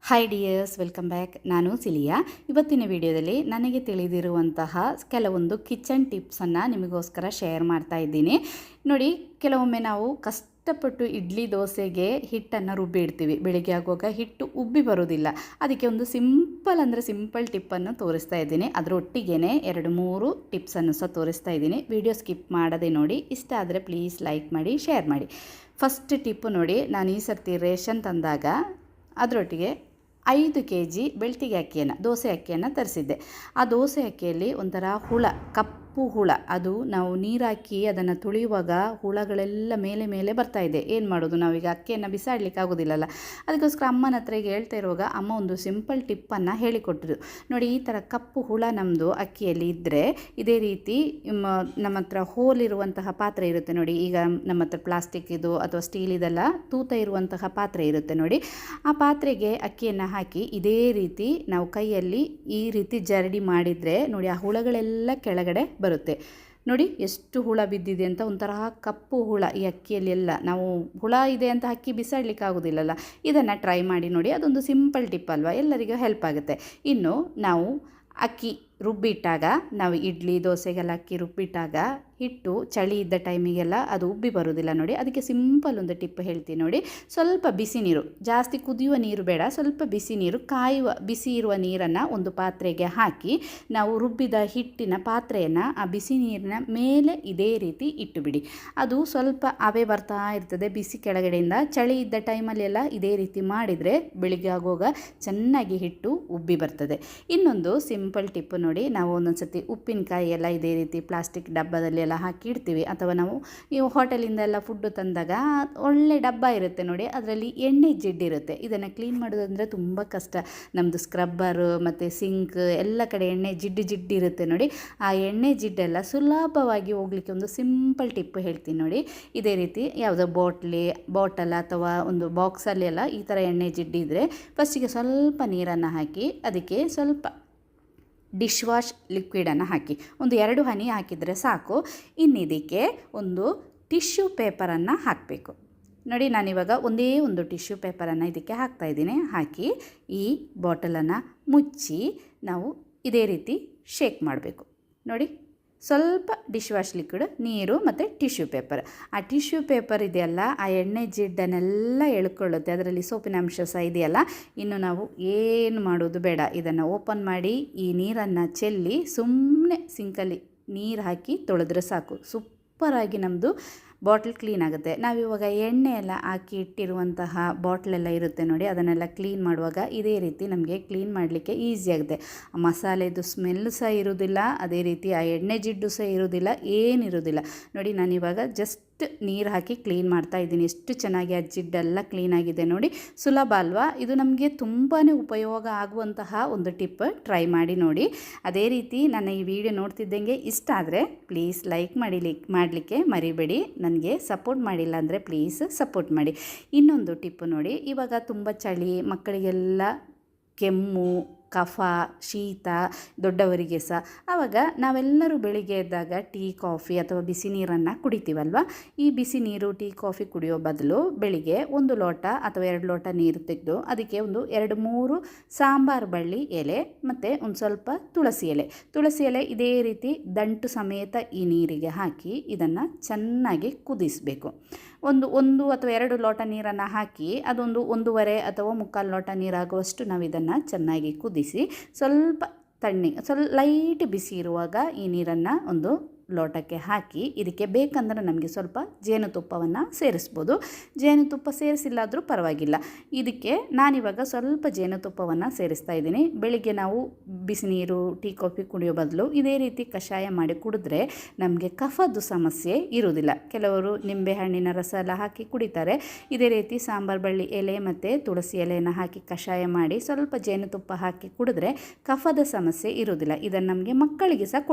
Hi dears, welcome back. ನಾನು cilia. ಇವತ್ತಿನ ವಿಡಿಯೋದಲ್ಲಿ ನನಗೆ ತಿಳಿದಿರುವಂತಹ ಕೆಲವೊಂದು ಕಿಚನ್ ಟಿಪ್ಸನ್ನು ನಿಮಗೋಸ್ಕರ ಶೇರ್ ಮಾಡ್ತಾ ಇದ್ದೀನಿ. ನೋಡಿ, ಕೆಲವೊಮ್ಮೆ ನಾವು ಕಷ್ಟಪಟ್ಟು ಇಡ್ಲಿ ದೋಸೆಗೆ ಹಿಟ್ಟನ್ನು ರುಬ್ಬಿ ಇಡ್ತೀವಿ. ಬೆಳಿಗ್ಗೆ ಆಗುವಾಗ ಹಿಟ್ಟು ಉಬ್ಬಿ ಬರೋದಿಲ್ಲ. ಅದಕ್ಕೆ ಒಂದು ಸಿಂಪಲ್ ಟಿಪ್ಪನ್ನು ತೋರಿಸ್ತಾ ಇದ್ದೀನಿ. ಅದರೊಟ್ಟಿಗೆ 2-3 ಟಿಪ್ಸನ್ನು ಸಹ ತೋರಿಸ್ತಾ ಇದ್ದೀನಿ. ವಿಡಿಯೋ ಸ್ಕಿಪ್ ಮಾಡದೆ ನೋಡಿ. ಇಷ್ಟ ಆದರೆ ಪ್ಲೀಸ್ ಲೈಕ್ ಮಾಡಿ, ಶೇರ್ ಮಾಡಿ. ಫಸ್ಟ್ ಟಿಪ್ಪು ನೋಡಿ, ನಾನು ಈ ಸರ್ತಿ ರೇಷನ್ ತಂದಾಗ ಅದರೊಟ್ಟಿಗೆ 5 kg ಬೆಳ್ತಿಗೆ ಅಕ್ಕಿಯನ್ನು, ದೋಸೆ ಅಕ್ಕಿಯನ್ನು ತರಿಸಿದ್ದೆ. ಆ ದೋಸೆ ಅಕ್ಕಿಯಲ್ಲಿ ಒಂಥರ ಕಪ್ಪು ಹುಳ, ಅದು ನಾವು ನೀರು ಹಾಕಿ ಅದನ್ನು ತುಳಿಯುವಾಗ ಹುಳಗಳೆಲ್ಲ ಮೇಲೆ ಬರ್ತಾಯಿದೆ. ಏನು ಮಾಡೋದು, ನಾವೀಗ ಅಕ್ಕಿಯನ್ನು ಬಿಸಾಡಲಿಕ್ಕೆ ಆಗೋದಿಲ್ಲಲ್ಲ. ಅದಕ್ಕೋಸ್ಕರ ಅಮ್ಮನ ಹತ್ರ ಈಗ ಹೇಳ್ತಾ ಇರುವಾಗ ಅಮ್ಮ ಒಂದು ಸಿಂಪಲ್ ಟಿಪ್ಪನ್ನು ಹೇಳಿಕೊಟ್ಟಿದ್ರು. ನೋಡಿ, ಈ ಥರ ಕಪ್ಪು ಹುಳ ನಮ್ಮದು ಅಕ್ಕಿಯಲ್ಲಿ ಇದ್ದರೆ ಇದೇ ರೀತಿ ನಮ್ಮ ಹತ್ರ ಹೋಲಿರುವಂತಹ ಪಾತ್ರೆ ಇರುತ್ತೆ ನೋಡಿ. ಈಗ ನಮ್ಮ ಹತ್ರ ಪ್ಲಾಸ್ಟಿಕ್ ಇದು ಅಥವಾ ಸ್ಟೀಲ್ ಇದೆಲ್ಲ ತೂತ ಇರುವಂತಹ ಪಾತ್ರೆ ಇರುತ್ತೆ ನೋಡಿ. ಆ ಪಾತ್ರೆಗೆ ಅಕ್ಕಿಯನ್ನು ಹಾಕಿ ಇದೇ ರೀತಿ ನಾವು ಕೈಯಲ್ಲಿ ಈ ರೀತಿ ಜರಡಿ ಮಾಡಿದರೆ ನೋಡಿ, ಆ ಹುಳಗಳೆಲ್ಲ ಕೆಳಗಡೆ ಬರುತ್ತೆ. ನೋಡಿ ಎಷ್ಟು ಹುಳ ಬಿದ್ದಿದೆ ಅಂತ. ಒಂಥರ ಕಪ್ಪು ಹುಳ ಈ ಅಕ್ಕಿಯಲ್ಲಿ ಎಲ್ಲ. ನಾವು ಹುಳ ಇದೆ ಅಂತ ಅಕ್ಕಿ ಬಿಸಾಡಲಿಕ್ಕೆ ಆಗೋದಿಲ್ಲಲ್ಲ. ಇದನ್ನು ಟ್ರೈ ಮಾಡಿ ನೋಡಿ. ಅದೊಂದು ಸಿಂಪಲ್ ಟಿಪ್ ಅಲ್ವಾ, ಎಲ್ಲರಿಗೂ ಹೆಲ್ಪ್ ಆಗುತ್ತೆ. ಇನ್ನು ನಾವು ಅಕ್ಕಿ ರುಬ್ಬಿಟ್ಟಾಗ, ನಾವು ಇಡ್ಲಿ ದೋಸೆಗೆಲ್ಲ ಅಕ್ಕಿ ರುಬ್ಬಿಟ್ಟಾಗ ಹಿಟ್ಟು ಚಳಿ ಇದ್ದ ಟೈಮಿಗೆಲ್ಲ ಅದು ಉಬ್ಬಿ ಬರೋದಿಲ್ಲ ನೋಡಿ. ಅದಕ್ಕೆ ಸಿಂಪಲ್ ಒಂದು ಟಿಪ್ ಹೇಳ್ತೀನಿ ನೋಡಿ. ಸ್ವಲ್ಪ ಬಿಸಿ ನೀರು, ಜಾಸ್ತಿ ಕುದಿಯುವ ನೀರು ಬೇಡ, ಸ್ವಲ್ಪ ಬಿಸಿ ನೀರು, ಬಿಸಿ ಇರುವ ನೀರನ್ನು ಒಂದು ಪಾತ್ರೆಗೆ ಹಾಕಿ ನಾವು ರುಬ್ಬಿದ ಹಿಟ್ಟಿನ ಪಾತ್ರೆಯನ್ನು ಆ ಬಿಸಿ ನೀರಿನ ಮೇಲೆ ಇದೇ ರೀತಿ ಇಟ್ಟುಬಿಡಿ. ಅದು ಸ್ವಲ್ಪ ಆವೆ ಬರ್ತಾ ಇರ್ತದೆ ಬಿಸಿ ಕೆಳಗಡೆಯಿಂದ. ಚಳಿ ಇದ್ದ ಟೈಮಲ್ಲೆಲ್ಲ ಇದೇ ರೀತಿ ಮಾಡಿದರೆ ಬೆಳಿಗ್ಗೆ ಆಗುವಾಗ ಚೆನ್ನಾಗಿ ಹಿಟ್ಟು ಉಬ್ಬಿ ಬರ್ತದೆ. ಇನ್ನೊಂದು ಸಿಂಪಲ್ ಟಿಪ್ ನೋಡಿ, ನಾವು ಒಂದೊಂದು ಸರ್ತಿ ಉಪ್ಪಿನಕಾಯಿ ಎಲ್ಲ ಇದೇ ರೀತಿ ಪ್ಲಾಸ್ಟಿಕ್ ಡಬ್ಬದಲ್ಲಿ ಎಲ್ಲ ಹಾಕಿ ಇಡ್ತೀವಿ. ಅಥವಾ ನಾವು ನೀವು ಹೋಟೆಲಿಂದ ಎಲ್ಲ ಫುಡ್ಡು ತಂದಾಗ ಒಳ್ಳೆ ಡಬ್ಬ ಇರುತ್ತೆ ನೋಡಿ, ಅದರಲ್ಲಿ ಎಣ್ಣೆ ಜಿಡ್ಡಿರುತ್ತೆ. ಇದನ್ನು ಕ್ಲೀನ್ ಮಾಡೋದಂದರೆ ತುಂಬ ಕಷ್ಟ. ನಮ್ಮದು ಸ್ಕ್ರಬ್ಬರು ಮತ್ತು ಸಿಂಕ್ ಎಲ್ಲ ಕಡೆ ಎಣ್ಣೆ ಜಿಡ್ಡಿರುತ್ತೆ ನೋಡಿ. ಆ ಎಣ್ಣೆ ಜಿಡ್ಡೆಲ್ಲ ಸುಲಭವಾಗಿ ಹೋಗಲಿಕ್ಕೆ ಒಂದು ಸಿಂಪಲ್ ಟಿಪ್ ಹೇಳ್ತೀನಿ ನೋಡಿ. ಇದೇ ರೀತಿ ಯಾವುದೋ ಬಾಟಲ್ ಅಥವಾ ಒಂದು ಬಾಕ್ಸಲ್ಲಿ ಎಲ್ಲ ಈ ಥರ ಎಣ್ಣೆ ಜಿಡ್ಡಿದ್ರೆ ಫಸ್ಟಿಗೆ ಸ್ವಲ್ಪ ನೀರನ್ನು ಹಾಕಿ ಅದಕ್ಕೆ ಸ್ವಲ್ಪ ಡಿಶ್ ವಾಶ್ ಲಿಕ್ವಿಡನ್ನು ಹಾಕಿ ಒಂದು 2 ಹನಿ ಹಾಕಿದರೆ ಸಾಕು. ಇನ್ನಿದಕ್ಕೆ ಒಂದು ಟಿಶ್ಯೂ ಪೇಪರನ್ನು ಹಾಕಬೇಕು ನೋಡಿ. ನಾನಿವಾಗ ಒಂದೇ ಒಂದು ಟಿಶ್ಯೂ ಪೇಪರನ್ನು ಇದಕ್ಕೆ ಹಾಕ್ತಾಯಿದ್ದೀನಿ. ಹಾಕಿ ಈ ಬಾಟಲನ್ನು ಮುಚ್ಚಿ ನಾವು ಇದೇ ರೀತಿ ಶೇಕ್ ಮಾಡಬೇಕು ನೋಡಿ. ಸ್ವಲ್ಪ ಡಿಶ್ ವಾಶ್ ಲಿಕ್ವಿಡ್, ನೀರು ಮತ್ತು ಟಿಶ್ಯೂ ಪೇಪರ್. ಆ ಟಿಶ್ಯೂ ಪೇಪರ್ ಇದೆಯಲ್ಲ, ಆ ಎಣ್ಣೆ ಜಿಡ್ಡನ್ನೆಲ್ಲ ಎಳ್ಕೊಳ್ಳುತ್ತೆ. ಅದರಲ್ಲಿ ಸೋಪಿನ ಅಂಶ ಸಹ ಇದೆಯಲ್ಲ. ಇನ್ನು ನಾವು ಏನು ಮಾಡೋದು ಬೇಡ. ಇದನ್ನು ಓಪನ್ ಮಾಡಿ ಈ ನೀರನ್ನು ಚೆಲ್ಲಿ ಸುಮ್ಮನೆ ಸಿಂಕಲ್ಲಿ ನೀರು ಹಾಕಿ ತೊಳೆದ್ರೆ ಸಾಕು. ಸೂಪರಾಗಿ ನಮ್ಮದು ಬಾಟ್ಲ್ ಕ್ಲೀನ್ ಆಗುತ್ತೆ. ನಾವಿವಾಗ ಎಣ್ಣೆ ಎಲ್ಲ ಹಾಕಿ ಇಟ್ಟಿರುವಂತಹ ಬಾಟ್ಲೆಲ್ಲ ಇರುತ್ತೆ ನೋಡಿ, ಅದನ್ನೆಲ್ಲ ಕ್ಲೀನ್ ಮಾಡುವಾಗ ಇದೇ ರೀತಿ ನಮಗೆ ಕ್ಲೀನ್ ಮಾಡಲಿಕ್ಕೆ ಈಸಿ ಆಗುತ್ತೆ. ಮಸಾಲೆದು ಸ್ಮೆಲ್ ಸಹ ಇರೋದಿಲ್ಲ, ಅದೇ ರೀತಿ ಆ ಎಣ್ಣೆ ಜಿಡ್ಡು ಸಹ ಇರೋದಿಲ್ಲ, ಏನಿರೋದಿಲ್ಲ ನೋಡಿ. ನಾನಿವಾಗ ಜಸ್ಟ್ ನೀರು ಹಾಕಿ ಕ್ಲೀನ್ ಮಾಡ್ತಾ ಇದ್ದೀನಿ. ಎಷ್ಟು ಚೆನ್ನಾಗಿ ಆ ಜಿಡ್ಡೆಲ್ಲ ಕ್ಲೀನ್ ಆಗಿದೆ ನೋಡಿ. ಸುಲಭ ಅಲ್ವಾ? ಇದು ನಮಗೆ ತುಂಬಾ ಉಪಯೋಗ ಆಗುವಂತಹ ಒಂದು ಟಿಪ್. ಟ್ರೈ ಮಾಡಿ ನೋಡಿ. ಅದೇ ರೀತಿ ನನ್ನ ಈ ವಿಡಿಯೋ ನೋಡ್ತಿದ್ದಂಗೆ ಇಷ್ಟ ಆದರೆ ಪ್ಲೀಸ್ ಲೈಕ್ ಮಾಡಲಿಕ್ಕೆ ಮರಿಬೇಡಿ. ನನಗೆ ಸಪೋರ್ಟ್ ಮಾಡಿಲ್ಲ ಅಂದರೆ ಪ್ಲೀಸ್ ಸಪೋರ್ಟ್ ಮಾಡಿ. ಇನ್ನೊಂದು ಟಿಪ್ಪು ನೋಡಿ, ಇವಾಗ ತುಂಬ ಚಳಿ, ಮಕ್ಕಳಿಗೆಲ್ಲ ಕೆಮ್ಮು, ಕಫ, ಶೀತ, ದೊಡ್ಡವರಿಗೆ ಸಹ. ಆವಾಗ ನಾವೆಲ್ಲರೂ ಬೆಳಿಗ್ಗೆ ಎದ್ದಾಗ ಟೀ ಕಾಫಿ ಅಥವಾ ಬಿಸಿ ನೀರನ್ನು ಕುಡಿತೀವಲ್ವ. ಈ ಬಿಸಿ ನೀರು ಟೀ ಕಾಫಿ ಕುಡಿಯೋ ಬದಲು ಬೆಳಿಗ್ಗೆ 1 ಲೋಟ ಅಥವಾ 2 ಲೋಟ ನೀರು ತೆಗೆದು ಅದಕ್ಕೆ ಒಂದು 2-3 ಸಾಂಬಾರು ಬಳ್ಳಿ ಎಲೆ ಮತ್ತು ಒಂದು ಸ್ವಲ್ಪ ತುಳಸಿ ಎಲೆ ಇದೇ ರೀತಿ ದಂಟು ಸಮೇತ ಈ ನೀರಿಗೆ ಹಾಕಿ ಇದನ್ನು ಚೆನ್ನಾಗಿ ಕುದಿಸಬೇಕು. ಒಂದು ಅಥವಾ 2 ಲೋಟ ನೀರನ್ನು ಹಾಕಿ ಅದೊಂದು 1.5 ಅಥವಾ 3/4 ಲೋಟ ನೀರಾಗುವಷ್ಟು ನಾವು ಇದನ್ನು ಚೆನ್ನಾಗಿ ಕುದಿಸಿ ಸ್ವಲ್ಪ ಲೈಟ್ ಬಿಸಿ ಇರುವಾಗ ಈ ನೀರನ್ನು ಒಂದು ಲೋಟಕ್ಕೆ ಹಾಕಿ ಇದಕ್ಕೆ ಬೇಕಂದರೆ ನಮಗೆ ಸ್ವಲ್ಪ ಜೇನುತುಪ್ಪವನ್ನು ಸೇರಿಸ್ಬೋದು. ಜೇನುತುಪ್ಪ ಸೇರಿಸಿಲ್ಲಾದರೂ ಪರವಾಗಿಲ್ಲ. ಇದಕ್ಕೆ ನಾನಿವಾಗ ಸ್ವಲ್ಪ ಜೇನುತುಪ್ಪವನ್ನು ಸೇರಿಸ್ತಾ ಇದ್ದೀನಿ. ಬೆಳಿಗ್ಗೆ ನಾವು ಬಿಸಿ ನೀರು ಟೀ ಕಾಫಿ ಕುಡಿಯೋ ಬದಲು ಇದೇ ರೀತಿ ಕಷಾಯ ಮಾಡಿ ಕುಡಿದ್ರೆ ನಮಗೆ ಕಫದ್ದು ಸಮಸ್ಯೆ ಇರುವುದಿಲ್ಲ. ಕೆಲವರು ನಿಂಬೆಹಣ್ಣಿನ ರಸ ಎಲ್ಲ ಹಾಕಿ ಕುಡಿತಾರೆ. ಇದೇ ರೀತಿ ಸಾಂಬಾರು ಬಳ್ಳಿ ಎಲೆ ಮತ್ತು ತುಳಸಿ ಎಲೆಯನ್ನು ಹಾಕಿ ಕಷಾಯ ಮಾಡಿ ಸ್ವಲ್ಪ ಜೇನುತುಪ್ಪ ಹಾಕಿ ಕುಡಿದ್ರೆ ಕಫದ ಸಮಸ್ಯೆ ಇರುವುದಿಲ್ಲ. ಇದನ್ನು ನಮಗೆ ಮಕ್ಕಳಿಗೆ ಸಹ